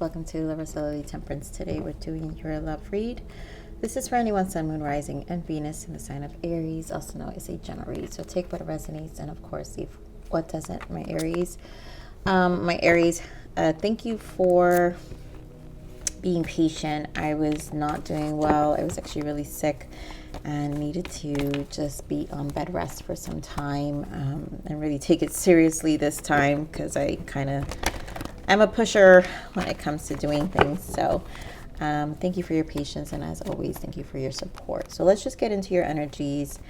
welcome to Arieslovereadings Temperance. Today we're doing your love read. This is for anyone Sun, Moon, Rising, and Venus in the sign of Aries, also known as a general read. So take what resonates and of course leave what doesn't. My Aries, thank you for being patient. I was not doing well. I was actually really sick and needed to just be on bed rest for some time and really take it seriously this time because I'm a pusher when it comes to doing things. So thank you for your patience, and as always, thank you for your support. So let's just get into your energies.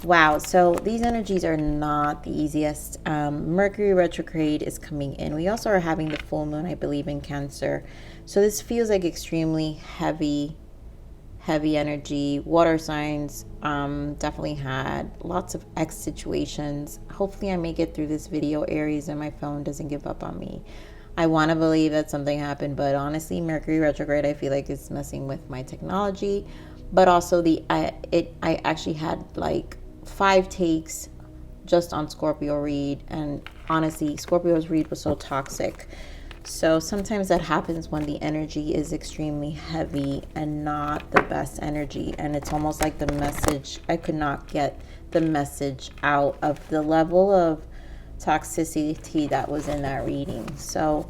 Wow, so these energies are not the easiest. Mercury retrograde is coming in. We also are having the full moon, I believe, in Cancer. So this feels like extremely heavy energy. Water signs definitely had lots of X situations. Hopefully I make it through this video, Aries, and my phone doesn't give up on me. I want to believe that something happened, but honestly, Mercury retrograde, I feel like it's messing with my technology. But also I actually had like 5 takes just on Scorpio read, and honestly, Scorpio's read was so toxic. So sometimes that happens when the energy is extremely heavy and not the best energy, and it's almost like the message, I could not get the message out of the level of toxicity that was in that reading. So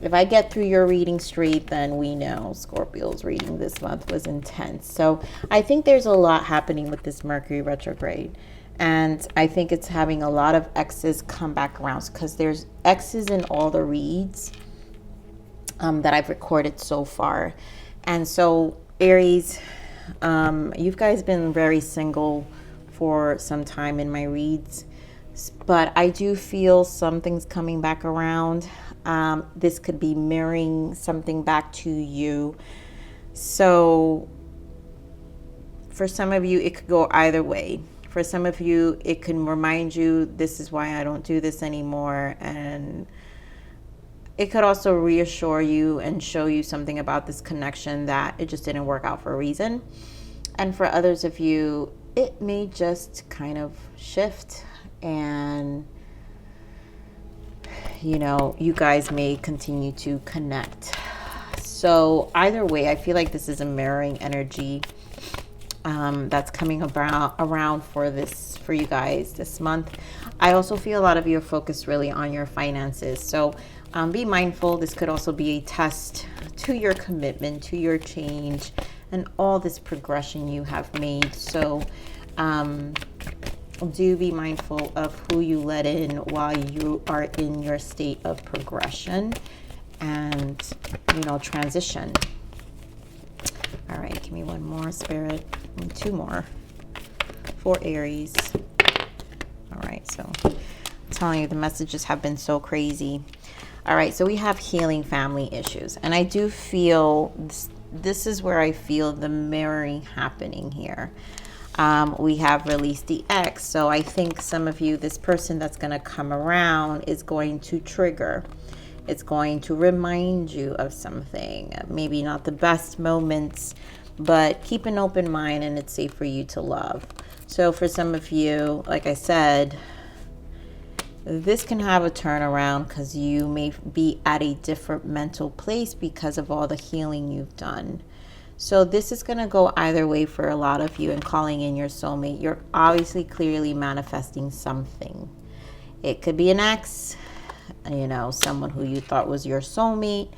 if I get through your reading straight, then we know Scorpio's reading this month was intense. So I think there's a lot happening with this Mercury retrograde, and I think it's having a lot of X's come back around because there's X's in all the reads that I've recorded so far. And so Aries, you guys been very single for some time in my reads, but I do feel something's coming back around. This could be mirroring something back to you. So for some of you, it could go either way. For some of you, it can remind you, this is why I don't do this anymore. And it could also reassure you and show you something about this connection that it just didn't work out for a reason. And for others of you, it may just kind of shift, and you guys may continue to connect. So either way, I feel like this is a mirroring energy that's coming around for you guys this month. I also feel a lot of you are focused really on your finances. So be mindful. This could also be a test to your commitment, to your change, and all this progression you have made. So do be mindful of who you let in while you are in your state of progression and transition. All right, give me one more, Spirit, and 2 more for Aries. All right, so I'm telling you, the messages have been so crazy. All right, so we have healing family issues, and I do feel this is where I feel the mirroring happening here. We have released the X. So I think some of you, this person that's going to come around is going to trigger. It's going to remind you of something. Maybe not the best moments, but keep an open mind, and it's safe for you to love. So for some of you, like I said, this can have a turnaround because you may be at a different mental place because of all the healing you've done. So this is going to go either way for a lot of you, and calling in your soulmate. You're obviously clearly manifesting something. It could be an ex, someone who you thought was your soulmate,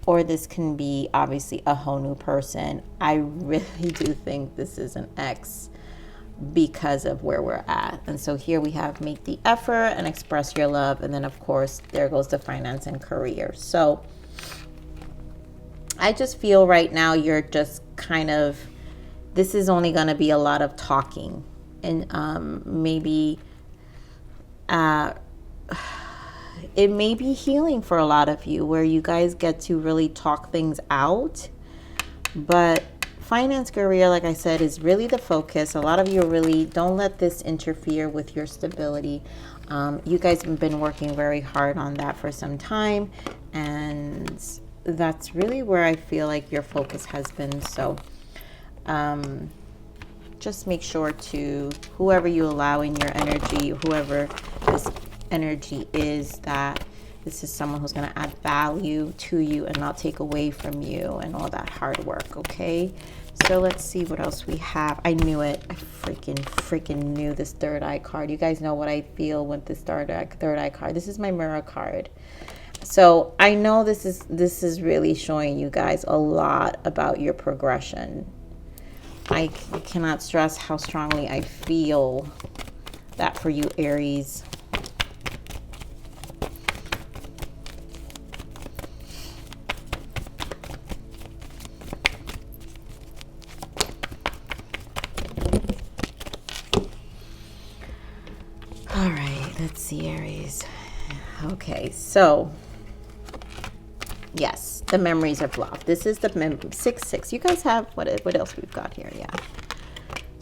or this can be obviously a whole new person. I really do think this is an ex because of where we're at. And so here we have make the effort and express your love. And then of course, there goes the finance and career. So I just feel right now you're just this is only going to be a lot of talking, and maybe it may be healing for a lot of you where you guys get to really talk things out. But finance, career, like I said, is really the focus. A lot of you really don't let this interfere with your stability. You guys have been working very hard on that for some time, and that's really where I feel like your focus has been. So just make sure to, whoever you allow in your energy, whoever this energy is, that This is someone who's going to add value to you and not take away from you and all that hard work, okay? So let's see what else we have. I knew it. I freaking knew this third eye card. You guys know what I feel with this third eye card. This is my mirror card. So I know this is really showing you guys a lot about your progression. I cannot stress how strongly I feel that for you, Aries. All right, let's see, Aries. Okay, so yes, the memories of love. This is the 6-6. You guys have what else we've got here? Yeah,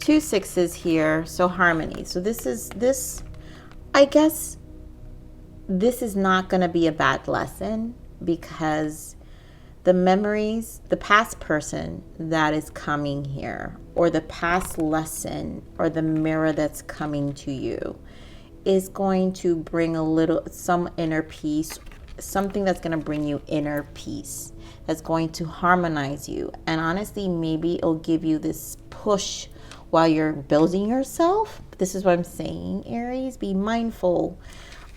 2 6s here. So harmony. So this. I guess this is not going to be a bad lesson, because the memories, the past person that is coming here, or the past lesson, or the mirror that's coming to you, is going to bring some inner peace, something that's going to bring you inner peace, that's going to harmonize you. And honestly, maybe it'll give you this push while you're building yourself. This is what I'm saying, Aries. Be mindful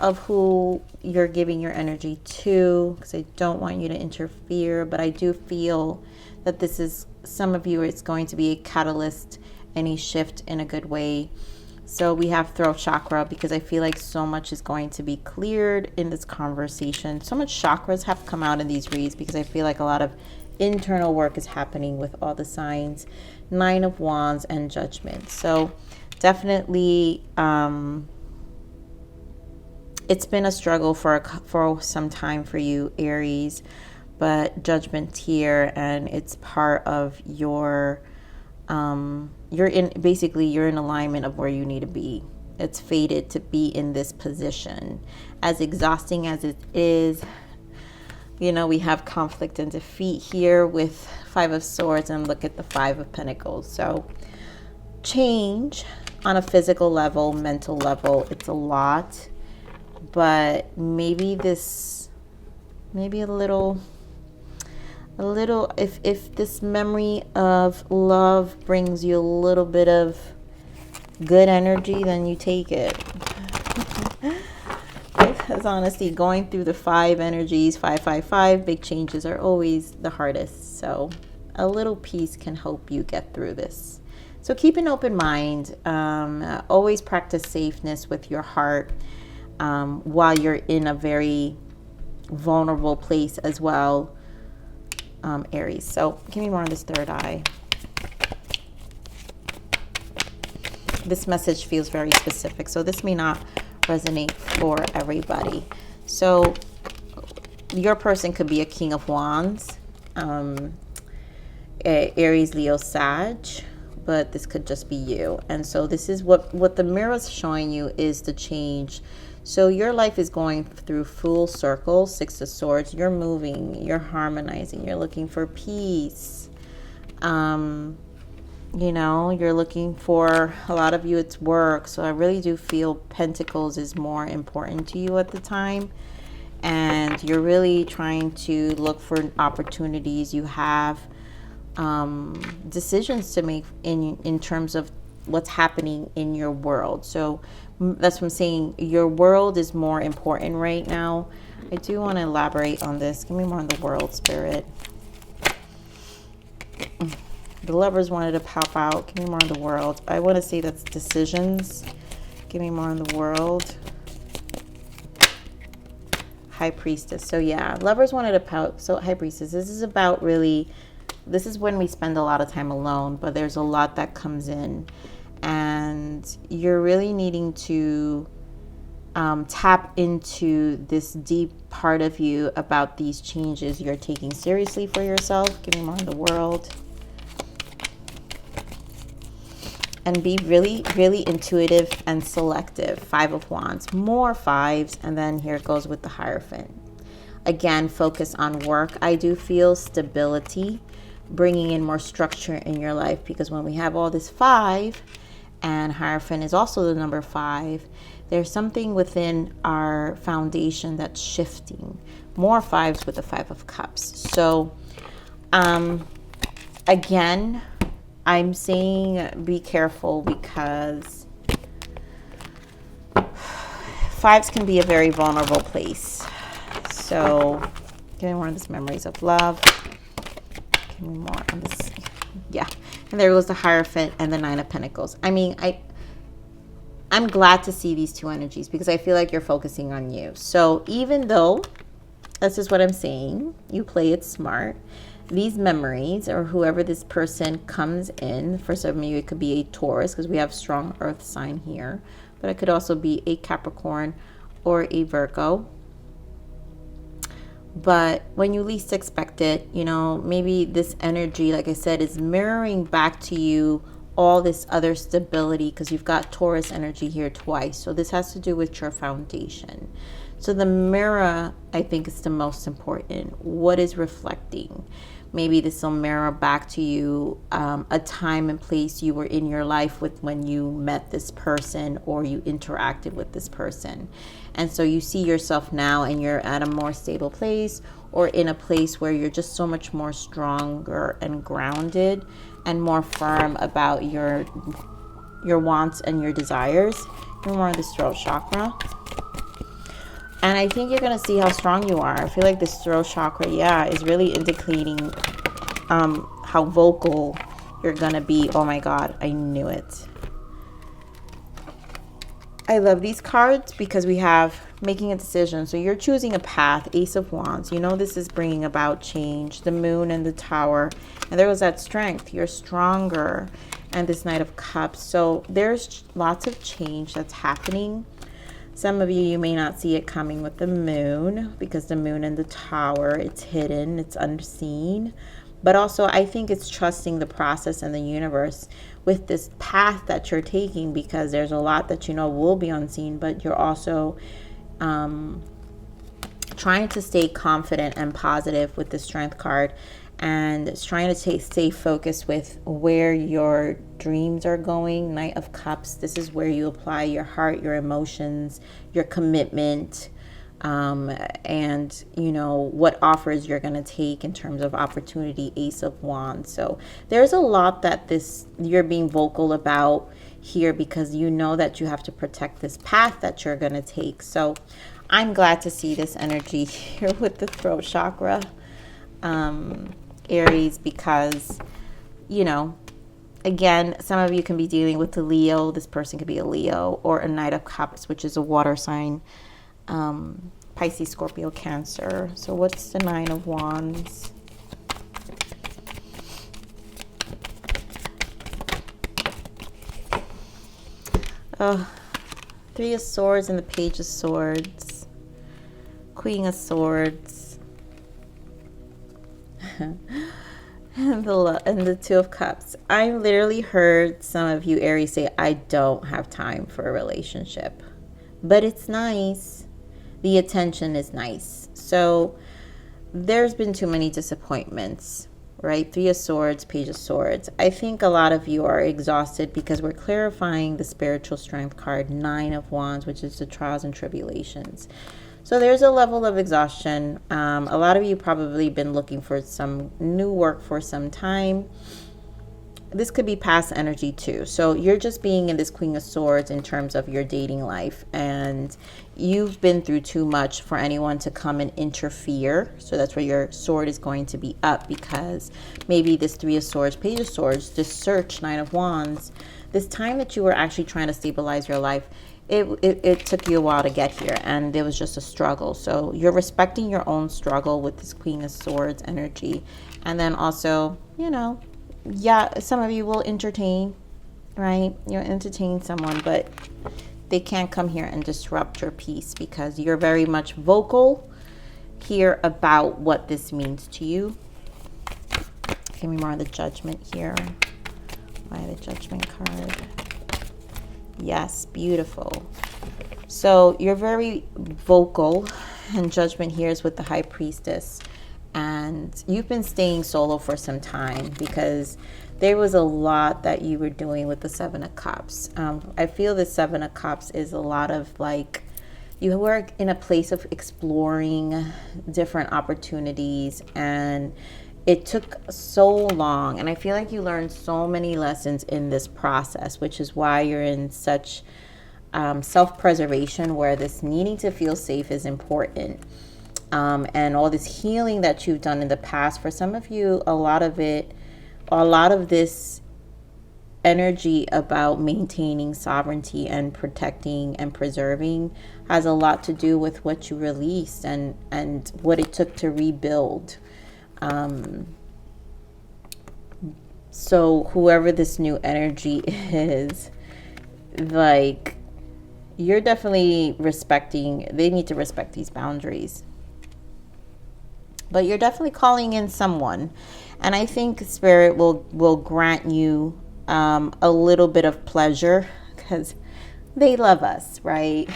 of who you're giving your energy to, because I don't want you to interfere, but I do feel that this is, some of you, it's going to be a catalyst, any shift in a good way. So we have throat chakra, because I feel like so much is going to be cleared in this conversation. So much chakras have come out in these reads, because I feel like a lot of internal work is happening with all the signs. 9 of Wands and Judgment. So definitely it's been a struggle for some time for you, Aries, but Judgment here, and it's part of your you're in alignment of where you need to be. It's fated to be in this position. As exhausting as it is, you know, we have conflict and defeat here with 5 of Swords, and look at the 5 of Pentacles. So change on a physical level, mental level, it's a lot, but maybe a little, if this memory of love brings you a little bit of good energy, then you take it. Because honestly, going through the 5 energies, 5, 5, 5, big changes are always the hardest. So a little peace can help you get through this. So keep an open mind. Always practice safeness with your heart while you're in a very vulnerable place as well, Aries. So give me more on this third eye. This message feels very specific, so this may not resonate for everybody. So your person could be a King of Wands, Aries, Leo, Sag, but this could just be you. And so this is what the mirror is showing you, is the change. So your life is going through full circle, 6 of Swords. You're moving, you're harmonizing, you're looking for peace. You know, you're looking for, a lot of you, it's work. So I really do feel Pentacles is more important to you at the time. And you're really trying to look for opportunities. You have decisions to make in terms of what's happening in your world. So that's what I'm saying. Your world is more important right now. I do want to elaborate on this. Give me more on the world, Spirit. The Lovers wanted to pop out. Give me more on the world. I want to say that's decisions. Give me more on the world. High Priestess. So yeah, Lovers wanted to pout. So High Priestess, this is about really, this is when we spend a lot of time alone, but there's a lot that comes in, and you're really needing to tap into this deep part of you about these changes you're taking seriously for yourself. Give me more on the world. And be really, really intuitive and selective. 5 of Wands, more 5s, and then here it goes with the Hierophant. Again, focus on work. I do feel stability, bringing in more structure in your life, because when we have all this 5, and Hierophant is also the number 5, There's something within our foundation that's shifting. More fives with the Five of Cups. So, again, I'm saying be careful because fives can be a very vulnerable place. So, give me more of this memories of love. Give me more on this. Yeah. And there goes the Hierophant and the Nine of Pentacles. I mean, I'm glad to see these two energies because I feel like you're focusing on you. So even though, this is what I'm saying, you play it smart, these memories or whoever this person comes in, for some of you it could be a Taurus because we have strong earth sign here, but it could also be a Capricorn or a Virgo. But when you least expect it, you know, maybe this energy, like I said, is mirroring back to you all this other stability because you've got Taurus energy here twice. So this has to do with your foundation. So the mirror, I think, is the most important. What is reflecting? Maybe this will mirror back to you a time and place you were in your life with when you met this person or you interacted with this person. And so you see yourself now and you're at a more stable place or in a place where you're just so much more stronger and grounded and more firm about your wants and your desires. You're more in this throat chakra. And I think you're going to see how strong you are. I feel like this throat chakra, yeah, is really indicating how vocal you're going to be. Oh my God, I knew it. I love these cards because we have making a decision. So you're choosing a path, Ace of Wands. You know this is bringing about change. The Moon and the Tower. And there was that strength. You're stronger. And this Knight of Cups. So there's lots of change that's happening. Some of you may not see it coming with the Moon because the Moon and the Tower, it's hidden, it's unseen. But also I think it's trusting the process and the universe with this path that you're taking because there's a lot that you know will be unseen, but you're also trying to stay confident and positive with the Strength card and trying to stay focused with where your dreams are going. Knight of Cups, this is where you apply your heart, your emotions, your commitment, and you know what offers you're going to take in terms of opportunity. Ace of Wands. So there's a lot that you're being vocal about here because you know that you have to protect this path that you're going to take. So I'm glad to see this energy here with the throat chakra, Aries, because you know, again, some of you can be dealing with the Leo. This person could be a Leo or a Knight of Cups, which is a water sign. Pisces, Scorpio, Cancer. So what's the Nine of Wands? Three of Swords and the Page of Swords. Queen of Swords. and the Two of Cups. I literally heard some of you Aries say, I don't have time for a relationship. But it's nice. The attention is nice. So there's been too many disappointments, right? Three of Swords, Page of Swords. I think a lot of you are exhausted because we're clarifying the spiritual strength card, Nine of Wands, which is the trials and tribulations. So there's a level of exhaustion. A lot of you probably been looking for some new work for some time. This could be past energy too. So you're just being in this Queen of Swords in terms of your dating life, and you've been through too much for anyone to come and interfere. So that's where your sword is going to be up, because maybe this Three of Swords, Page of Swords, this search, Nine of Wands, this time that you were actually trying to stabilize your life, it took you a while to get here, and it was just a struggle. So you're respecting your own struggle with this Queen of Swords energy. And then also, you know, yeah, some of you will entertain, right? You'll entertain someone, but they can't come here and disrupt your peace because you're very much vocal here about what this means to you. Give me more of the Judgment here. Why the Judgment card? Yes, beautiful. So you're very vocal, and Judgment here is with the High Priestess. And and you've been staying solo for some time because there was a lot that you were doing with the Seven of Cups. I feel the Seven of Cups is a lot of like, you were in a place of exploring different opportunities, and it took so long. And I feel like you learned so many lessons in this process, which is why you're in such self-preservation, where this needing to feel safe is important. And all this healing that you've done in the past, for some of you, a lot of this energy about maintaining sovereignty and protecting and preserving has a lot to do with what you released and what it took to rebuild. So whoever this new energy is, like, you're definitely they need to respect these boundaries. But you're definitely calling in someone. And I think Spirit will grant you a little bit of pleasure, because they love us, right?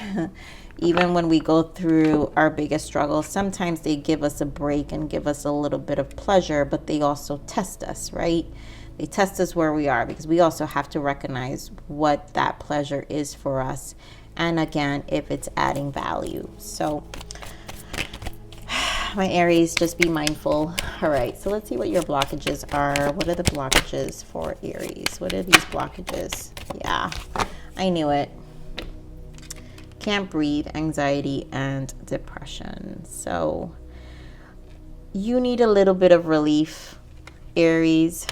Even when we go through our biggest struggles, sometimes they give us a break and give us a little bit of pleasure, but they also test us, right? They test us where we are, because we also have to recognize what that pleasure is for us. And again, if it's adding value. So my Aries, just be mindful. All right, so let's see what your blockages are. What are the blockages for Aries? What are these blockages? Yeah, I knew it. Can't breathe, anxiety, and depression. So you need a little bit of relief, Aries,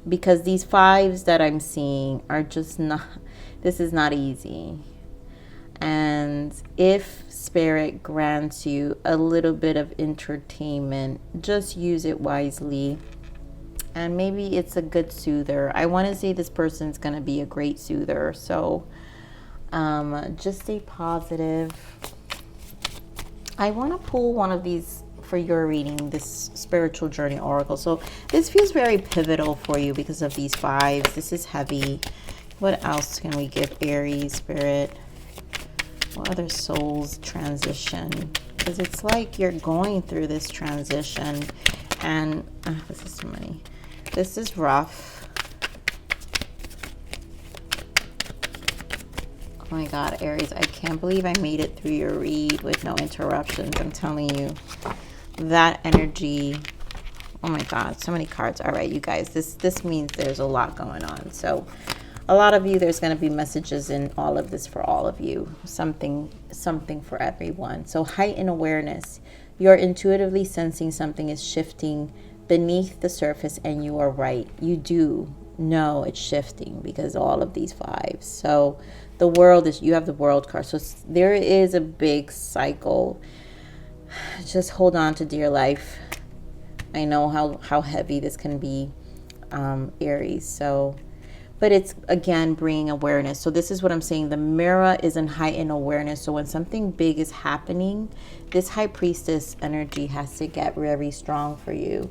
because these fives that I'm seeing are just not, this is not easy. And if Spirit grants you a little bit of entertainment, just use it wisely. And maybe it's a good soother. I want to say this person's going to be a great soother. So just stay positive. I want to pull one of these for your reading, this spiritual journey oracle. So this feels very pivotal for you because of these fives. This is heavy. What else can we give Aries, Spirit? What other souls transition? Because it's like you're going through this transition, and this is too many. This is rough. Oh my God, Aries, I can't believe I made it through your read with no interruptions. I'm telling you, that energy. Oh my God, so many cards. All right, you guys, this means there's a lot going on. So a lot of you, there's going to be messages in all of this for all of you. Something for everyone. So heighten awareness. You're intuitively sensing something is shifting beneath the surface, and you are right. You do know it's shifting because all of these fives. So the world is, you have the world card. So there is a big cycle. Just hold on to dear life. I know how heavy this can be, Aries. So, but it's, again, bringing awareness. So this is what I'm saying. The mirror is in heightened awareness. So when something big is happening, this high priestess energy has to get very strong for you.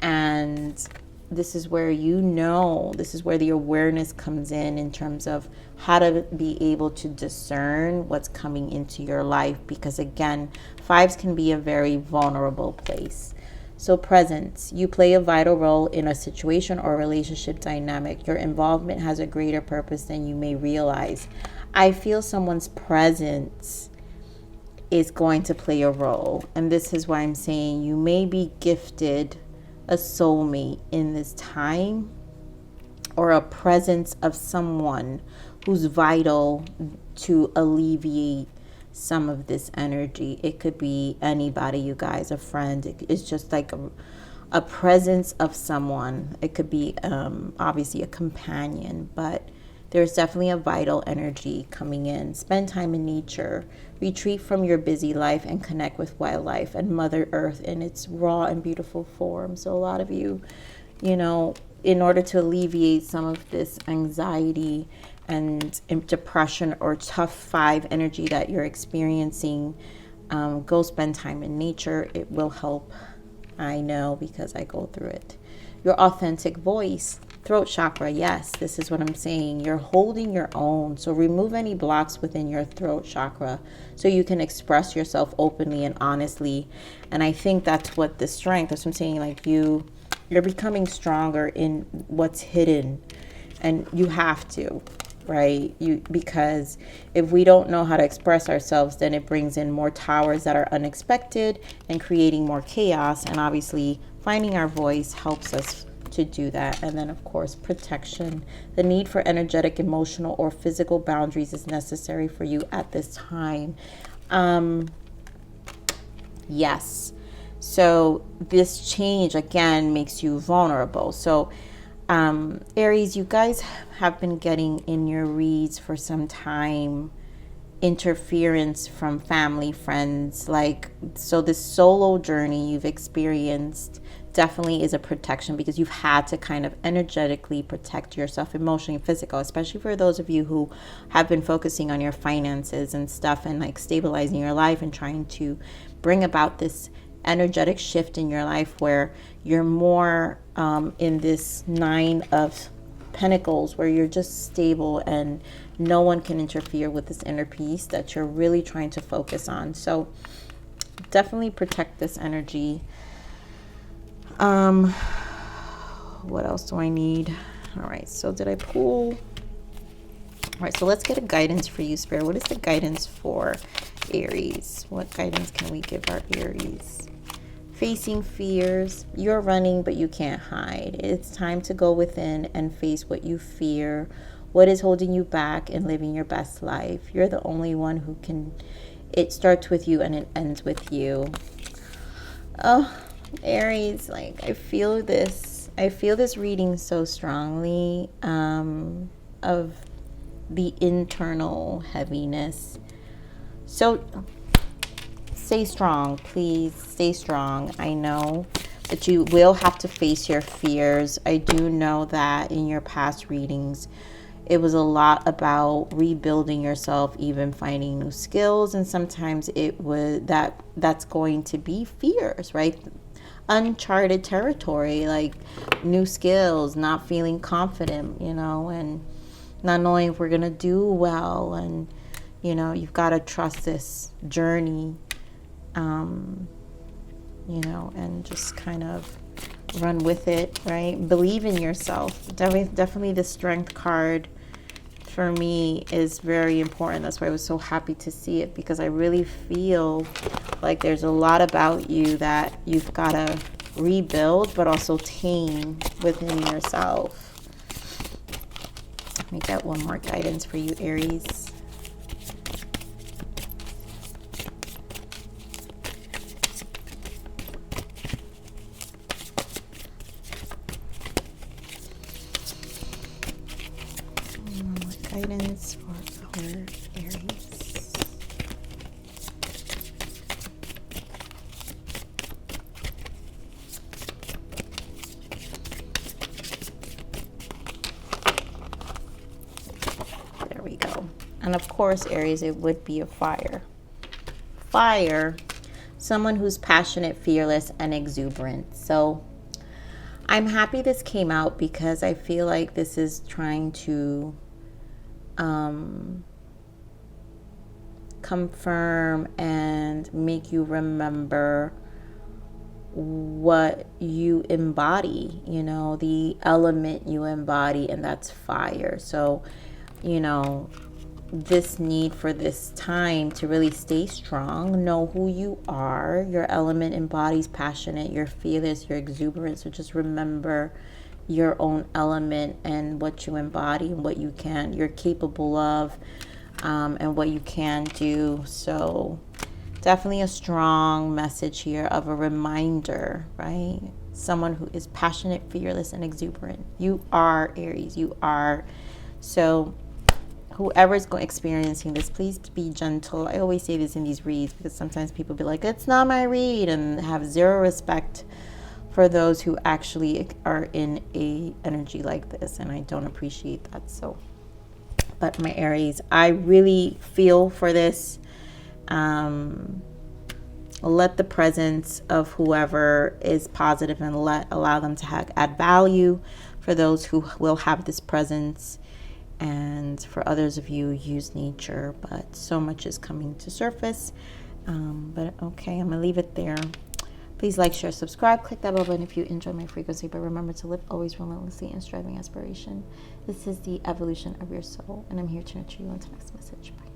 And this is where, this is where the awareness comes in terms of how to be able to discern what's coming into your life. Because again, fives can be a very vulnerable place. So presence, you play a vital role in a situation or relationship dynamic. Your involvement has a greater purpose than you may realize. I feel someone's presence is going to play a role. And this is why I'm saying you may be gifted a soulmate in this time, or a presence of someone who's vital to alleviate some of this energy. It could be anybody, you guys, a friend. It's just like a presence of someone. It could be obviously a companion, but there's definitely a vital energy coming in. Spend time in nature. Retreat from your busy life and connect with wildlife and Mother Earth in its raw and beautiful form. So a lot of you, in order to alleviate some of this anxiety and depression or tough five energy that you're experiencing, go spend time in nature. It will help. I know, because I go through it. Your authentic voice. throat chakra, yes, this is what I'm saying. You're holding your own. So remove any blocks within your throat chakra so you can express yourself openly and honestly. And I think that's what the strength, that's what I'm saying, like you're becoming stronger in what's hidden, and you have to, right? Because if we don't know how to express ourselves, then it brings in more towers that are unexpected and creating more chaos. And obviously finding our voice helps us to do that. And then of course, protection. The need for energetic, emotional, or physical boundaries is necessary for you at this time. Yes. So this change again makes you vulnerable. So Aries, you guys have been getting in your reads for some time interference from family, friends, like, so this solo journey you've experienced definitely is a protection, because you've had to kind of energetically protect yourself emotionally and physical, especially for those of you who have been focusing on your finances and stuff and like stabilizing your life and trying to bring about this energetic shift in your life where you're more in this 9 of Pentacles, where you're just stable and no one can interfere with this inner peace that you're really trying to focus on. So definitely protect this energy. What else do I need? All right, so did I pull? All right, so let's get a guidance for you, Spirit. What is the guidance for Aries? What guidance can we give our Aries? Facing fears. You're running, but you can't hide. It's time to go within and face what you fear, what is holding you back, and living your best life. You're the only one who can. It starts with you and it ends with you. Oh, Aries, like I feel this reading so strongly of the internal heaviness. So stay strong, please. Stay strong. I know that you will have to face your fears. I do know that in your past readings, it was a lot about rebuilding yourself, even finding new skills. And sometimes it was that's going to be fears, right? Uncharted territory, like new skills, not feeling confident, and not knowing if we're going to do well. And, you've got to trust this journey. And just kind of run with it, right? Believe in yourself. Definitely the strength card for me is very important. That's why I was so happy to see it, because I really feel like there's a lot about you that you've got to rebuild, but also tame within yourself. Let me get one more guidance for you, Aries. Guidance for our Aries. There we go. And of course, Aries, it would be a fire. Fire, someone who's passionate, fearless, and exuberant. So I'm happy this came out, because I feel like this is trying to confirm and make you remember what you embody, the element you embody, and that's fire. So, this need for this time to really stay strong, know who you are. Your element embodies passionate, you're fearless, you're exuberant. So just remember your own element and what you embody and what you're capable of, and what you can do. So definitely a strong message here of a reminder, right? Someone who is passionate, fearless, and exuberant. You are, Aries, you are. So whoever is experiencing this, please be gentle. I always say this in these reads, because sometimes people be like, it's not my read, and have zero respect for those who actually are in a energy like this, and I don't appreciate that. So, but my Aries, I really feel for this. let the presence of whoever is positive and allow them to add value for those who will have this presence. And for others of you, use nature. But so much is coming to surface. But okay, I'm going to leave it there. Please like, share, subscribe. Click that bell button if you enjoy my frequency. But remember to live always relentlessly and striving aspiration. This is the evolution of your soul. And I'm here to nurture you. Until next message. Bye.